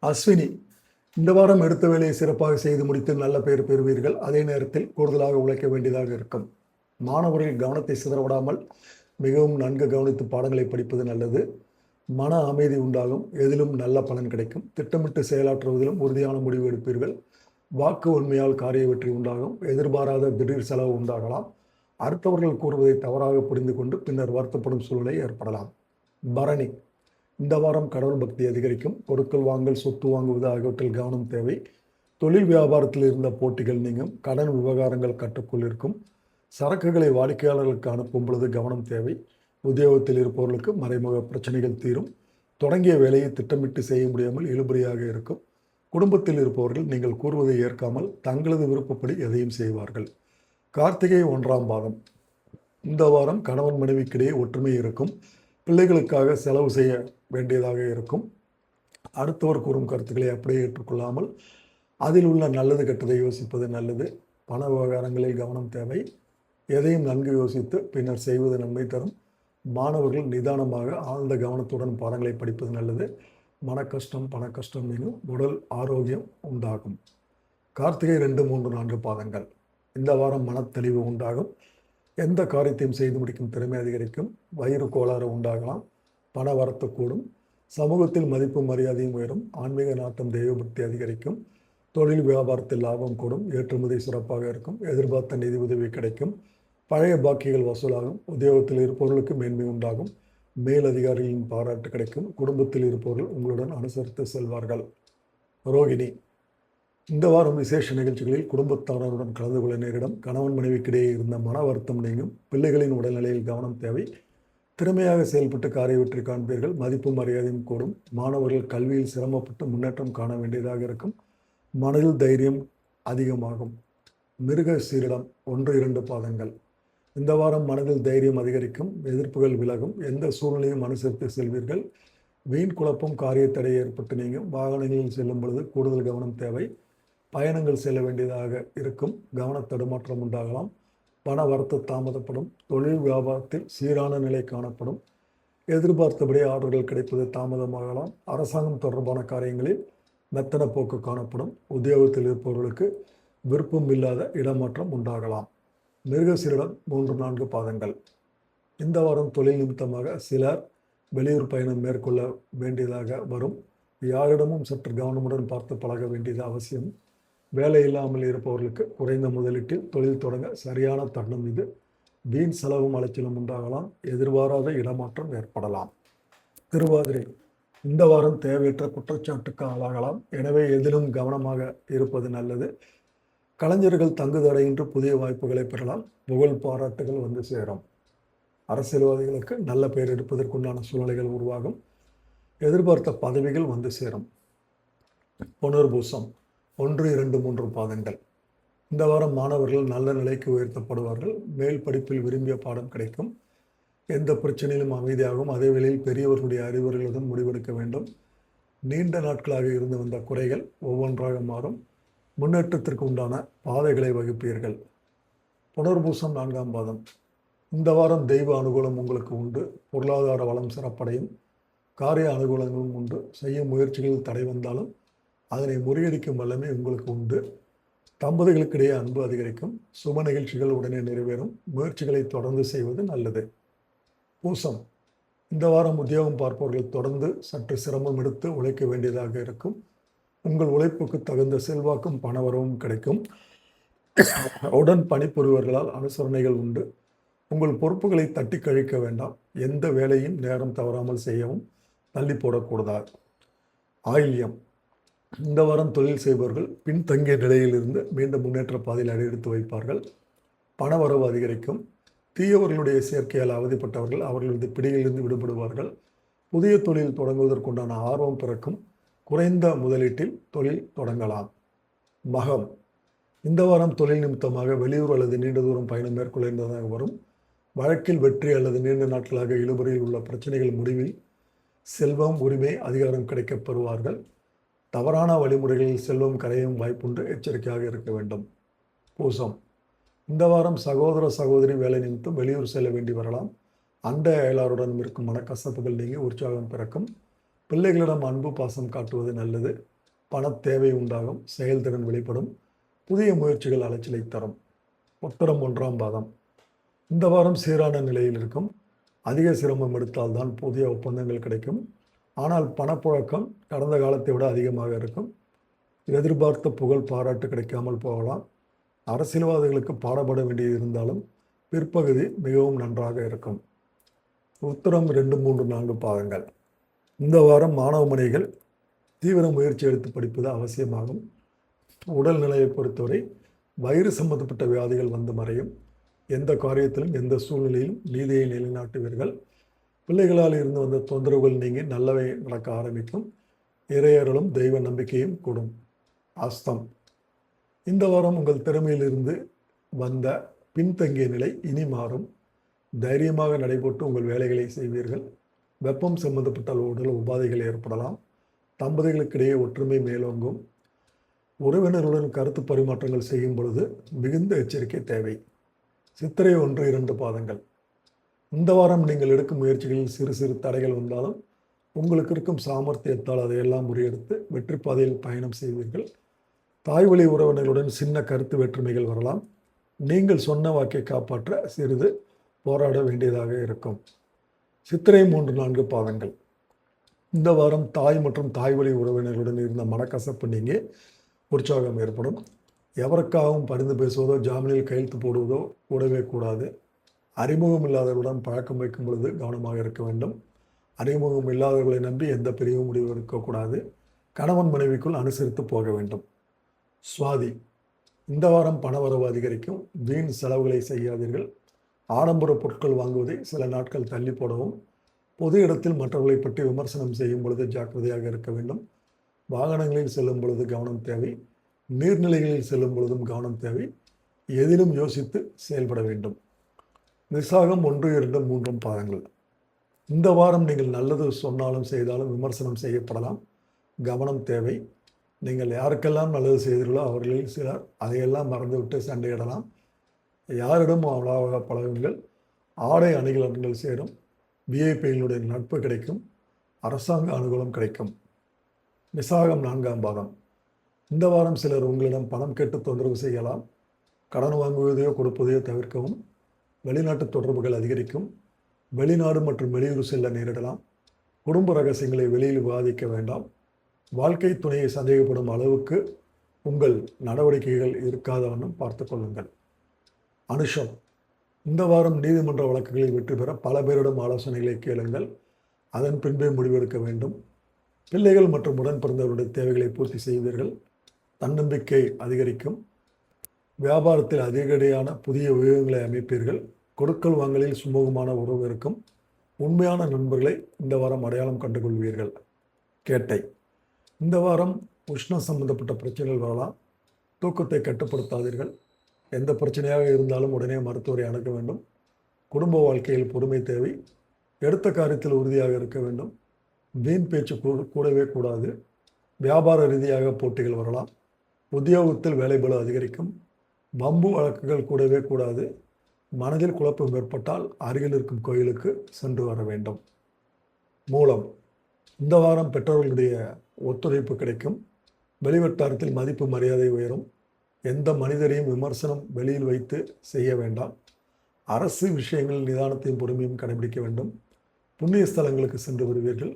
அஸ்வினி, இந்த வாரம் எடுத்த வேலையை சிறப்பாக செய்து முடித்து நல்ல பெயர் பெறுவீர்கள். அதே நேரத்தில் கூடுதலாக உழைக்க வேண்டியதாக இருக்கும். மாணவர்கள் கவனத்தை சிதறவிடாமல் மிகவும் நன்கு கவனித்து பாடங்களை படிப்பது நல்லது. மன அமைதி உண்டாகும். எதிலும் நல்ல பலன் கிடைக்கும். திட்டமிட்டு செயலாற்றுவதிலும் உறுதியான முடிவு எடுப்பீர்கள். வாக்கு உண்மையால் காரிய வெற்றி உண்டாகும். எதிர்பாராத திடீர் செலவு உண்டாகலாம். அடுத்தவர்கள் கூறுவதை தவறாக புரிந்து கொண்டு பின்னர் வருத்தப்படும் சூழ்நிலை ஏற்படலாம். பரணி, இந்த வாரம் கடவுள் பக்தி அதிகரிக்கும். பொருட்கள் வாங்கல், சொத்து வாங்குவது ஆகியவற்றில் கவனம் தேவை. தொழில் வியாபாரத்தில் இருந்த போட்டிகள் நீங்கும். கடன் விவகாரங்கள் கட்டுக்குள் இருக்கும். சரக்குகளை வாடிக்கையாளர்களுக்கு அனுப்பும் பொழுது கவனம் தேவை. உத்தியோகத்தில் இருப்பவர்களுக்கு மறைமுக பிரச்சனைகள் தீரும். தொடங்கிய வேலையை திட்டமிட்டு செய்ய முடியாமல் இழுபறியாக இருக்கும். குடும்பத்தில் இருப்பவர்கள் நீங்கள் கூறுவதை ஏற்காமல் தங்களது விருப்பப்படி எதையும் செய்வார்கள். கார்த்திகை 1ஆம் பாதம், இந்த வாரம் கணவன் மனைவிக்கிடையே ஒற்றுமை இருக்கும். பிள்ளைகளுக்காக செலவு செய்ய வேண்டியதாக இருக்கும். அடுத்தவர் கூறும் கருத்துக்களை அப்படியே ஏற்றுக்கொள்ளாமல் அதில் உள்ள நல்லது கெட்டதை யோசிப்பது நல்லது. பண விவகாரங்களில் கவனம் தேவை. எதையும் நன்கு யோசித்து பின்னர் செய்வது நன்மை தரும். மாணவர்கள் நிதானமாக ஆழ்ந்த கவனத்துடன் பாடங்களை படிப்பது நல்லது. மன கஷ்டம், பண கஷ்டம் நீங்கும். உடல் ஆரோக்கியம் உண்டாகும். கார்த்திகை 2, 3, 4 பாதங்கள், இந்த வாரம் மனத்தெளிவு உண்டாகும். எந்த காரியத்தையும் செய்து முடிக்கும் திறமை அதிகரிக்கும். வயிறு கோளாறு உண்டாகலாம். பண வரத்து கூடும். சமூகத்தில் மதிப்பு மரியாதையும் உயரும். ஆன்மீக நாட்டம், தெய்வபக்தி அதிகரிக்கும். தொழில் வியாபாரத்தில் லாபம் கூடும். ஏற்றுமதி சிறப்பாக இருக்கும். எதிர்பார்த்த நிதி உதவி கிடைக்கும். பழைய பாக்கிகள் வசூலாகும். உத்தியோகத்தில் இருப்பவர்களுக்கு மேன்மை உண்டாகும். மேலதிகாரிகளின் பாராட்டு கிடைக்கும். குடும்பத்தில் இருப்பவர்கள் உங்களுடன் அனுசரித்து செல்வார்கள். ரோகிணி, இந்த வாரம் விசேஷ நிகழ்ச்சிகளில் குடும்பத்தாரருடன் கலந்து கொள்ள நேரிடும். கணவன் மனைவிக்கிடையே இருந்த மன வருத்தம் நீங்கும். பிள்ளைகளின் உடல்நிலையில் கவனம் தேவை. திறமையாக செயல்பட்டு காரிய வெற்றி காண்பீர்கள். மதிப்பு மரியாதையும் கூடும். மாணவர்கள் கல்வியில் சிரமப்பட்டு முன்னேற்றம் காண வேண்டியதாக இருக்கும். மனதில் தைரியம் அதிகமாகும். மிருக சீரிடம் 1, 2 பாதங்கள், இந்த வாரம் மனதில் தைரியம் அதிகரிக்கும். எதிர்ப்புகள் விலகும். எந்த சூழ்நிலையும் அனுசரித்து செல்வீர்கள். வீண் குழப்பம், காரிய தடை ஏற்பட்டு நீங்கும். வாகனங்களில் செல்லும் பொழுது கூடுதல் கவனம் தேவை. பயணங்கள் செல்ல வேண்டியதாக இருக்கும். கவன தடுமாற்றம் உண்டாகலாம். பண வரத்து தாமதப்படும். தொழில் வியாபாரத்தில் சீரான நிலை காணப்படும். எதிர்பார்த்தபடி ஆர்டர்கள் கிடைப்பது தாமதமாகலாம். அரசாங்கம் தொடர்பான காரியங்களில் மெத்தன போக்கு காணப்படும். உத்தியோகத்தில் இருப்பவர்களுக்கு விருப்பம் இல்லாத இடமாற்றம் உண்டாகலாம். மிருகசீரிடம் 3, 4 பாதங்கள், இந்த வாரம் தொழில் நிமித்தமாக சிலர் வெளியூர் பயணம் மேற்கொள்ள வேண்டியதாக வரும். யாரிடமும் சற்று கவனமுடன் பார்த்து பழக வேண்டியது அவசியம். வேலை இல்லாமல் இருப்பவர்களுக்கு குறைந்த முதலீட்டில் தொழில் தொடங்க சரியான தருணம் இது. வீண் செலவும் அலைச்சலும் உண்டாகலாம். எதிர்பாராத இடமாற்றம் ஏற்படலாம். திருவாதிரை, இந்த வாரம் தேவையற்ற குற்றச்சாட்டுக்கு ஆளாகலாம். எனவே எதிலும் கவனமாக இருப்பது நல்லது. கலைஞர்கள் தங்குதடையின்றி புதிய வாய்ப்புகளை பெறலாம். புகழ் பாராட்டுகள் வந்து சேரும். அரசியல்வாதிகளுக்கு நல்ல பெயர் எடுப்பதற்குண்டான சூழ்நிலைகள் உருவாகும். எதிர்பார்த்த பதவிகள் வந்து சேரும். புனர்பூசம் 1, 2, 3 பாதங்கள், இந்த வாரம் மாணவர்கள் நல்ல நிலைக்கு உயர்த்தப்படுவார்கள். மேல் படிப்பில் விரும்பிய பாடம் கிடைக்கும். எந்த பிரச்சனையிலும் அமைதியாகவும். அதே வேளையில் பெரியவர்களுடைய அறிவுரைகளுடன் முடிவெடுக்க வேண்டும். நீண்ட நாட்களாக இருந்து வந்த குறைகள் ஒவ்வொன்றாக மாறும். முன்னேற்றத்திற்கு உண்டான பாதைகளை வகுப்பீர்கள். புனர்பூசம் 4ஆம் பாதம், இந்த வாரம் தெய்வ அனுகூலம் உங்களுக்கு உண்டு. பொருளாதார வளம் சிறப்படையும். காரிய அனுகூலங்களும் உண்டு. செய்யும் முயற்சிகளில் தடை வந்தாலும் அதனை முறியடிக்கும் வல்லமை உங்களுக்கு உண்டு. தம்பதிகளுக்கிடையே அன்பு அதிகரிக்கும். சுப நிகழ்ச்சிகள் உடனே நிறைவேறும். முயற்சிகளை தொடர்ந்து செய்வது நல்லது. பூசம், இந்த வாரம் உத்தியோகம் பார்ப்பவர்கள் தொடர்ந்து சற்று சிரமம் எடுத்து உழைக்க வேண்டியதாக இருக்கும். உங்கள் உழைப்புக்கு தகுந்த செல்வாக்கும் பணவரவும் கிடைக்கும். உடன் பணிபுரிவர்களால் அனுசரணைகள் உண்டு. உங்கள் பொறுப்புகளை தட்டி கழிக்க வேண்டாம். எந்த வேலையும் நேரம் தவறாமல் செய்யவும். தள்ளி போடக்கூடாது. ஆயில்யம், இந்த வாரம் தொழில் செய்பவர்கள் பின்தங்கிய நிலையிலிருந்து மீண்டும் முன்னேற்ற பாதையில் அடியெடுத்து வைப்பார்கள். பணவரவு அதிகரிக்கும். தீயவர்களுடைய சேர்க்கையால் அவதிப்பட்டவர்கள் அவர்களது பிடியிலிருந்து விடுபடுவார்கள். புதிய தொழில் தொடங்குவதற்குண்டான ஆர்வம் பிறக்கும். குறைந்த முதலீட்டில் தொழில் தொடங்கலாம். மகம், இந்த வாரம் தொழில் நிமித்தமாக வெளியூர் அல்லது நீண்ட தூரம் பயணம் மேற்கொள்ள இருந்ததாக வரும். வழக்கில் வெற்றி அல்லது நீண்ட நாட்களாக இழுபறியில் உள்ள பிரச்சனைகள் முடிவில் செல்வம், உரிமை, அதிகாரம் கிடைக்கப் பெறுவார்கள். தவறான வழிமுறைகளில் செல்வம் கரையும் வாய்ப்புண்டு. எச்சரிக்கையாக இருக்க வேண்டும். பூசம், இந்த வாரம் சகோதர சகோதரி வேலை நிமித்தம் வெளியூர் செல்ல வேண்டி வரலாம். அண்டை அயலாருடன் இருக்கும் மனக்கசப்புகள் நீங்கி உற்சாகம் பிறக்கும். பிள்ளைகளிடம் அன்பு பாசம் காட்டுவது நல்லது. பண தேவை உண்டாகும், செயல்திறன் வெளிப்படும், புதிய முயற்சிகள் அலைச்சலை தரும். உத்தரம் 1ஆம் பாதம். இந்த வாரம் சீரான நிலையில் இருக்கும். அதிக சிரமம் எடுத்தால்தான் புதிய ஒப்பந்தங்கள் கிடைக்கும். ஆனால் பணப்புழக்கம் கடந்த காலத்தை விட அதிகமாக இருக்கும். எதிர்பார்த்த புகழ் பாராட்டு கிடைக்காமல் போகலாம். அரசியல்வாதிகளுக்கு பாடப்பட வேண்டியது இருந்தாலும் பிற்பகுதி மிகவும் நன்றாக இருக்கும். உத்தரம் 2, 3, 4 பாதங்கள். இந்த வாரம் மாணவ மணிகள் தீவிர முயற்சி எடுத்து படிப்பது அவசியமாகும். உடல்நிலையை பொறுத்தவரை வயிறு சம்பந்தப்பட்ட வியாதிகள் வந்து மறையும். எந்த காரியத்திலும் எந்த சூழ்நிலையிலும் நீதியை நிலைநாட்டுவீர்கள். பிள்ளைகளால் இருந்து வந்த தொந்தரவுகள் நீங்கி நல்லவை நடக்க ஆரம்பிக்கும். இறையர்களும் தெய்வ நம்பிக்கையும் கூடும். அஸ்தம். இந்த வாரம் உங்கள் திறமையிலிருந்து வந்த பின்தங்கிய நிலை இனி மாறும். தைரியமாக நடைபோட்டு உங்கள் வேலைகளை செய்வீர்கள். வெப்பம் சம்பந்தப்பட்ட உடல் உபாதைகள் ஏற்படலாம். தம்பதிகளுக்கிடையே ஒற்றுமை மேலோங்கும். உறவினருடன் கருத்து பரிமாற்றங்கள் செய்யும் பொழுது மிகுந்த எச்சரிக்கை தேவை. சித்திரை 1, 2 பாதங்கள். இந்த வாரம் நீங்கள் எடுக்கும் முயற்சிகளில் சிறு சிறு தடைகள் வந்தாலும் உங்களுக்கு இருக்கும் சாமர்த்தியத்தால் அதையெல்லாம் முறியெடுத்து வெற்றி பாதையில் பயணம் செய்வீர்கள். தாய்வழி உறவினர்களுடன் சின்ன கருத்து வேற்றுமைகள் வரலாம். நீங்கள் சொன்ன வாக்கை காப்பாற்ற சிறிது போராட வேண்டியதாக இருக்கும். சித்திரை 3, 4 பாதங்கள். இந்த வாரம் தாய் மற்றும் தாய்வழி உறவினர்களுடன் இருந்த மனக்கசப்பு நீங்கி உற்சாகம் ஏற்படும். எவருக்காகவும் பரிந்து பேசுவதோ ஜாமீனில் கையெழுத்து போடுவதோ கூடவே கூடாது. அறிமுகம் இல்லாதவர்களுடன் பழக்கம் வைக்கும் பொழுது கவனமாக இருக்க வேண்டும். அறிமுகம் இல்லாதவர்களை நம்பி எந்த பிரிவு முடிவு இருக்கக்கூடாது. கணவன் மனைவிக்குள் அனுசரித்து போக வேண்டும். சுவாதி. இந்த வாரம் பணவரவு அதிகரிக்கும். வீண் செலவுகளை செய்யாதீர்கள். ஆடம்பர பொருட்கள் வாங்குவதை சில நாட்கள் தள்ளி போடவும். பொது இடத்தில் மற்றவர்களை பற்றி விமர்சனம் செய்யும் பொழுது ஜாக்கிரதையாக இருக்க வேண்டும். வாகனங்களில் செல்லும் பொழுது கவனம் தேவை. நீர்நிலைகளில் செல்லும் பொழுதும் கவனம் தேவை. எதிலும் யோசித்து செயல்பட வேண்டும். விசாகம் 1, 2, 3 பாதங்கள். இந்த வாரம் நீங்கள் நல்லது சொன்னாலும் செய்தாலும் விமர்சனம் செய்யப்படலாம். கவனம் தேவை. நீங்கள் யாருக்கெல்லாம் நல்லது செய்தீர்களோ அவர்களில் சிலர் அதையெல்லாம் மறந்துவிட்டு சண்டையிடலாம். யாரிடம் அவ்வளவாக பழகுங்கள். ஆடை அணிகலன்கள் சேரும். விஐபிகளுடைய நட்பு கிடைக்கும். அரசாங்க அனுகூலம் கிடைக்கும். விசாகம் 4ஆம் பாதம். இந்த வாரம் சிலர் உங்களிடம் பணம் கேட்டு தொந்தரவு செய்யலாம். கடன் வாங்குவதையோ கொடுப்பதையோ தவிர்க்கவும். வெளிநாட்டு தொடர்புகள் அதிகரிக்கும். வெளிநாடு மற்றும் வெளியூர் செல்ல நேரிடலாம். குடும்ப ரகசியங்களை வெளியில் விவாதிக்க வேண்டாம். வாழ்க்கை துணையை சந்தேகப்படும் அளவுக்கு உங்கள் நடவடிக்கைகள் இருக்காத வண்ணம் பார்த்து கொள்ளுங்கள். அனுஷம். இந்த வாரம் நீதிமன்ற வழக்குகளில் வெற்றி பெற பல பேரிடம் ஆலோசனைகளை கேளுங்கள். அதன் பின்பே முடிவெடுக்க வேண்டும். பிள்ளைகள் மற்றும் உடன் பிறந்தவருடைய தேவைகளை பூர்த்தி செய்வீர்கள். தன்னம்பிக்கை அதிகரிக்கும். வியாபாரத்தில் அதிகடியான புதிய வியூகங்களை அமைப்பீர்கள். கொடுக்கல் வாங்கலில் சுமூகமான உறவு இருக்கும். உண்மையான நண்பர்களை இந்த வாரம் அடையாளம் கண்டுகொள்வீர்கள். கேட்டை. இந்த வாரம் உஷ்ணம் சம்பந்தப்பட்ட பிரச்சனைகள் வரலாம். தூக்கத்தை கட்டுப்படுத்தாதீர்கள். எந்த பிரச்சனையாக இருந்தாலும் உடனே மருத்துவரை அணுக வேண்டும். குடும்ப வாழ்க்கையில் பொறுமை தேவை. எடுத்த காரியத்தில் உறுதியாக இருக்க வேண்டும். வீண் பேச்சு கூடவே கூடாது. வியாபார ரீதியாக போட்டிகள் வரலாம். உத்தியோகத்தில் வேலைபளு அதிகரிக்கும். வம்பு வழக்குகள் கூடவே கூடாது. மனதில் குழப்பம் ஏற்பட்டால் அருகில் இருக்கும் கோயிலுக்கு சென்று வர வேண்டும். மூலம். இந்த வாரம் பெற்றோர்களுடைய ஒத்துழைப்பு கிடைக்கும். வெளிவட்டாரத்தில் மதிப்பு மரியாதை உயரும். எந்த மனிதரையும் விமர்சனம் வெளியில் வைத்து செய்ய வேண்டாம். அரசு விஷயங்களில் நிதானத்தையும் பொறுமையும் கடைபிடிக்க வேண்டும். புண்ணிய ஸ்தலங்களுக்கு சென்று வருவீர்கள்.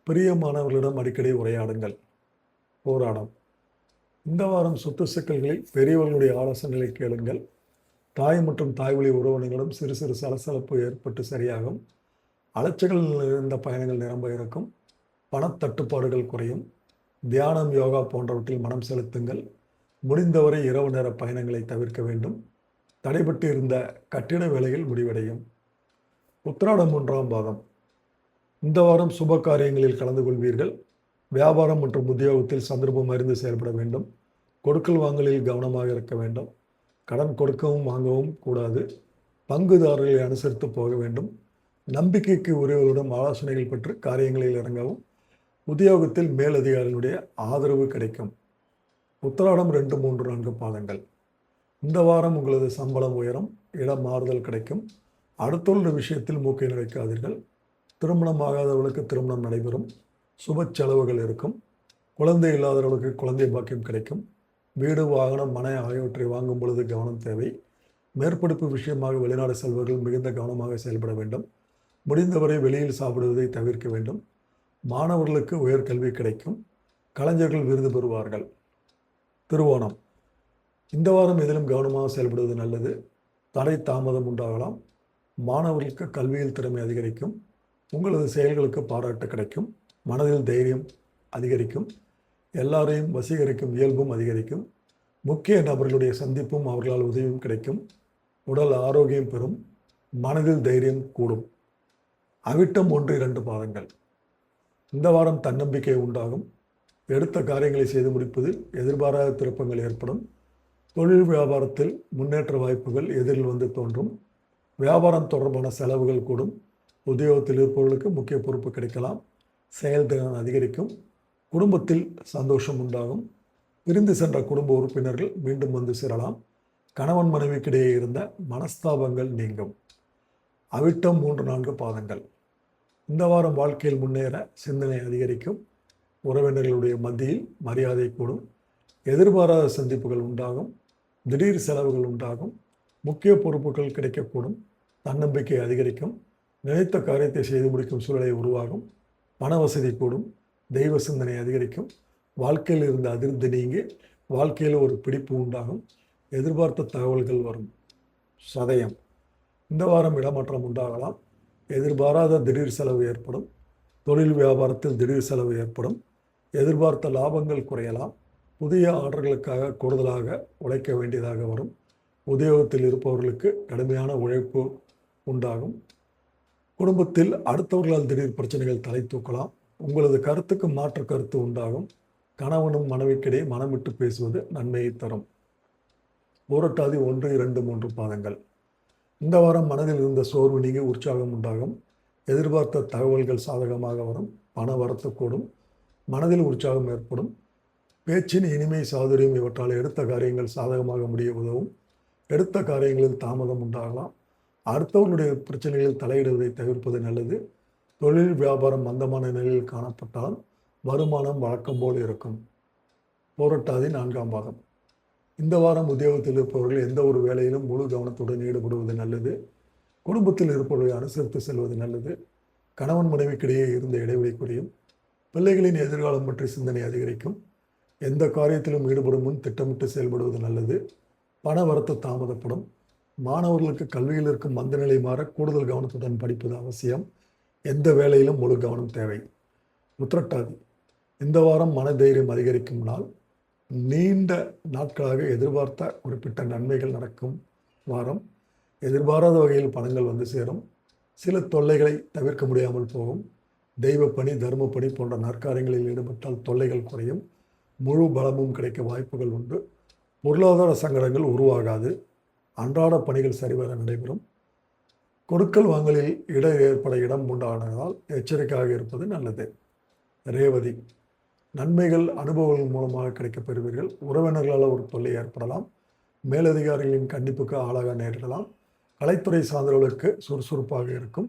பிரியமானவர்களிடம் அடிக்கடி உரையாடுங்கள். போராடம். இந்த வாரம் சொத்து சிக்கல்களில் பெரியவர்களுடைய ஆலோசனைகளை கேளுங்கள். தாய் மற்றும் தாய்வழி உறவினர்களும் சிறு சிறு சலசலப்பு ஏற்பட்டு சரியாகும். அலைச்சல்கள் இருந்த பயணங்கள் நிரம்ப இருக்கும். பணத்தட்டுப்பாடுகள் குறையும். தியானம், யோகா போன்றவற்றில் மனம் செலுத்துங்கள். முடிந்தவரை இரவு நேர பயணங்களை தவிர்க்க வேண்டும். தடைபட்டு இருந்த கட்டிட வேலைகள் முடிவடையும். உத்திராடம் 1ஆம் பாதம். இந்த வாரம் சுப காரியங்களில் கலந்து கொள்வீர்கள். வியாபாரம் மற்றும் உத்தியோகத்தில் சந்தர்ப்பம் அறிந்து செயல்பட வேண்டும். கொடுக்கல் வாங்கலில் கவனமாக இருக்க வேண்டும். கடன் கொடுக்கவும் வாங்கவும் கூடாது. பங்குதாரர்களை அனுசரித்து போக வேண்டும். நம்பிக்கைக்கு உரியவர்களிடம் ஆலோசனைகள் பெற்று காரியங்களில் இறங்கவும். உத்தியோகத்தில் மேலதிகாரிகளுடைய ஆதரவு கிடைக்கும். உத்திராடம் 2, 3, 4 பாதங்கள். இந்த வாரம் உங்களது சம்பளம் உயரும். இடம் மாறுதல் கிடைக்கும். அடுத்துள்ள விஷயத்தில் மூக்கை நுழைக்காதீர்கள். திருமணம் ஆகாதவர்களுக்கு திருமணம் நடைபெறும். சுப செலவுகள் இருக்கும். குழந்தை இல்லாதவர்களுக்கு குழந்தை பாக்கியம் கிடைக்கும். வீடு, வாகனம், மனை ஆகியவற்றை வாங்கும் பொழுது கவனம் தேவை. மேற்படிப்பு விஷயமாக வெளிநாடு செல்வர்கள் மிகுந்த கவனமாக செயல்பட வேண்டும். முடிந்தவரை வெளியில் சாப்பிடுவதை தவிர்க்க வேண்டும். மாணவர்களுக்கு உயர்கல்வி கிடைக்கும். கலைஞர்கள் விருது பெறுவார்கள். திருவோணம். இந்த வாரம் எதிலும் கவனமாக செயல்படுவது நல்லது. தடை தாமதம் உண்டாகலாம். மாணவர்களுக்கு கல்வியில் திறமை அதிகரிக்கும். உங்களது செயல்களுக்கு பாராட்டு கிடைக்கும். மனதில் தைரியம் அதிகரிக்கும். எல்லாரையும் வசீகரிக்கும் இயல்பும் அதிகரிக்கும். முக்கிய நபர்களுடைய சந்திப்பும் அவர்களால் உதவியும் கிடைக்கும். உடல் ஆரோக்கியம் பெறும். மனதில் தைரியம் கூடும். அவிட்டம் 1-2 பாதங்கள். இந்த வாரம் தன்னம்பிக்கை உண்டாகும். எடுத்த காரியங்களை செய்து முடிப்பதில் எதிர்பாராத திருப்பங்கள் ஏற்படும். தொழில் வியாபாரத்தில் முன்னேற்ற வாய்ப்புகள் எதிரில் வந்து தோன்றும். வியாபாரம் தொடர்பான செலவுகள் கூடும். உத்தியோகத்தில் இருப்பவர்களுக்கு முக்கிய பொறுப்பு கிடைக்கலாம். செயல்திறன் அதிகரிக்கும். குடும்பத்தில் சந்தோஷம் உண்டாகும். பிரிந்து சென்ற குடும்ப உறுப்பினர்கள் மீண்டும் வந்து சேரலாம். கணவன் மனைவிக்கிடையே இருந்த மனஸ்தாபங்கள் நீங்கும். அவிட்டம் 3-4 பாதங்கள். இந்த வாரம் வாழ்க்கையில் முன்னேற சிந்தனை அதிகரிக்கும். உறவினர்களுடைய மத்தியில் மரியாதை கூடும். எதிர்பாராத சந்திப்புகள் உண்டாகும். திடீர் செலவுகள் உண்டாகும். முக்கிய பொறுப்புகள் கிடைக்கக்கூடும். தன்னம்பிக்கை அதிகரிக்கும். நினைத்த காரியத்தை செய்து முடிக்கும் சூழலை உருவாகும். பண வசதி கூடும். தெய்வ சிந்தனை அதிகரிக்கும். வாழ்க்கையில் இருந்த அதிருப்தி நீங்கி வாழ்க்கையில் ஒரு பிடிப்பு உண்டாகும். எதிர்பார்த்த தகவல்கள் வரும். சதயம். இந்த வாரம் இடமாற்றம் உண்டாகலாம். எதிர்பாராத திடீர் செலவு ஏற்படும். தொழில் வியாபாரத்தில் திடீர் செலவு ஏற்படும். எதிர்பார்த்த லாபங்கள் குறையலாம். புதிய ஆர்டர்களுக்காக கூடுதலாக உழைக்க வேண்டியதாக வரும். உத்தியோகத்தில் இருப்பவர்களுக்கு கடுமையான உழைப்பு உண்டாகும். குடும்பத்தில் அடுத்தவர்களால் திடீர் பிரச்சனைகள் தலை தூக்கலாம். உங்களது கருத்துக்கு மாற்று கருத்து உண்டாகும். கணவனும் மனைவிக்கிடையே மனம் விட்டு பேசுவது நன்மையை தரும். பூரட்டாதி 1-2-3 பாதங்கள். இந்த வாரம் மனதில் இருந்த சோர்வு நீங்கி உற்சாகம் உண்டாகும். எதிர்பார்த்த தகவல்கள் சாதகமாக வரும். பண வரத்து கூடும். மனதில் உற்சாகம் ஏற்படும். பேச்சின் இனிமை, சாதுரியம் இவற்றால் எடுத்த காரியங்கள் சாதகமாக முடிய உதவும். எடுத்த காரியங்களில் தாமதம் உண்டாகலாம். அடுத்தவர்களுடைய பிரச்சனைகளில் தலையிடுவதை தவிர்ப்பது நல்லது. தொழில் வியாபாரம் மந்தமான நிலையில் காணப்பட்டால் வருமானம் வழக்கம் போல் இருக்கும். பூரட்டாதி 4ஆம் பாதம். இந்த வாரம் உத்தியோகத்தில் இருப்பவர்கள் எந்த ஒரு வேலையிலும் முழு கவனத்துடன் ஈடுபடுவது நல்லது. குடும்பத்தில் இருப்பவர்களை அனுசரித்து செல்வது நல்லது. கணவன் மனைவிக்கிடையே இருந்த இடைவெளி குறையும். பிள்ளைகளின் எதிர்காலம் பற்றி சிந்தனை அதிகரிக்கும். எந்த காரியத்திலும் ஈடுபடும் முன் திட்டமிட்டு செயல்படுவது நல்லது. பண வரத்து தாமதப்படும். மாணவர்களுக்கு கல்வியில் இருக்கும் மந்தநிலை மாற கூடுதல் கவனத்துடன் படிப்பது அவசியம். எந்த வேலையிலும் முழு கவனம் தேவை. உத்திரட்டாதி. இந்த வாரம் மன தைரியம் அதிகரிக்கும் நாள். நீண்ட நாட்களாக எதிர்பார்த்த குறிப்பிட்ட நன்மைகள் நடக்கும் வாரம். எதிர்பாராத வகையில் பணங்கள் வந்து சேரும். சில தொல்லைகளை தவிர்க்க முடியாமல் போகும். தெய்வ பணி, தர்ம பணி போன்ற நற்காரியங்களில் ஈடுபட்டால் தொல்லைகள் குறையும். முழு பலமும் கிடைக்க வாய்ப்புகள் உண்டு. பொருளாதார சங்கடங்கள் உருவாகாது. அன்றாட பணிகள் சரிவர நடைபெறும். கொடுக்கல் வாங்கலில் ஏற்பட இடம் உண்டானதால் எச்சரிக்கையாக இருப்பது நல்லது. ரேவதி. நன்மைகள் அனுபவங்கள் மூலமாக கிடைக்கப் பெறுவீர்கள். உறவினர்களால் ஒரு தொல்லை ஏற்படலாம். மேலதிகாரிகளின் கண்டிப்புக்கு ஆளாக நேரிடலாம். கலைத்துறை சார்ந்தவர்களுக்கு சுறுசுறுப்பாக இருக்கும்.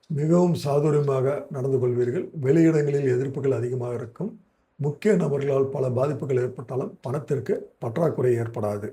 மிகவும் சாதுரியமாக நடந்து கொள்வீர்கள். வெளியிடங்களில் எதிர்ப்புகள் அதிகமாக இருக்கும். முக்கிய நபர்களால் பல பாதிப்புகள் ஏற்பட்டாலும் பணத்திற்கு பற்றாக்குறை ஏற்படாது.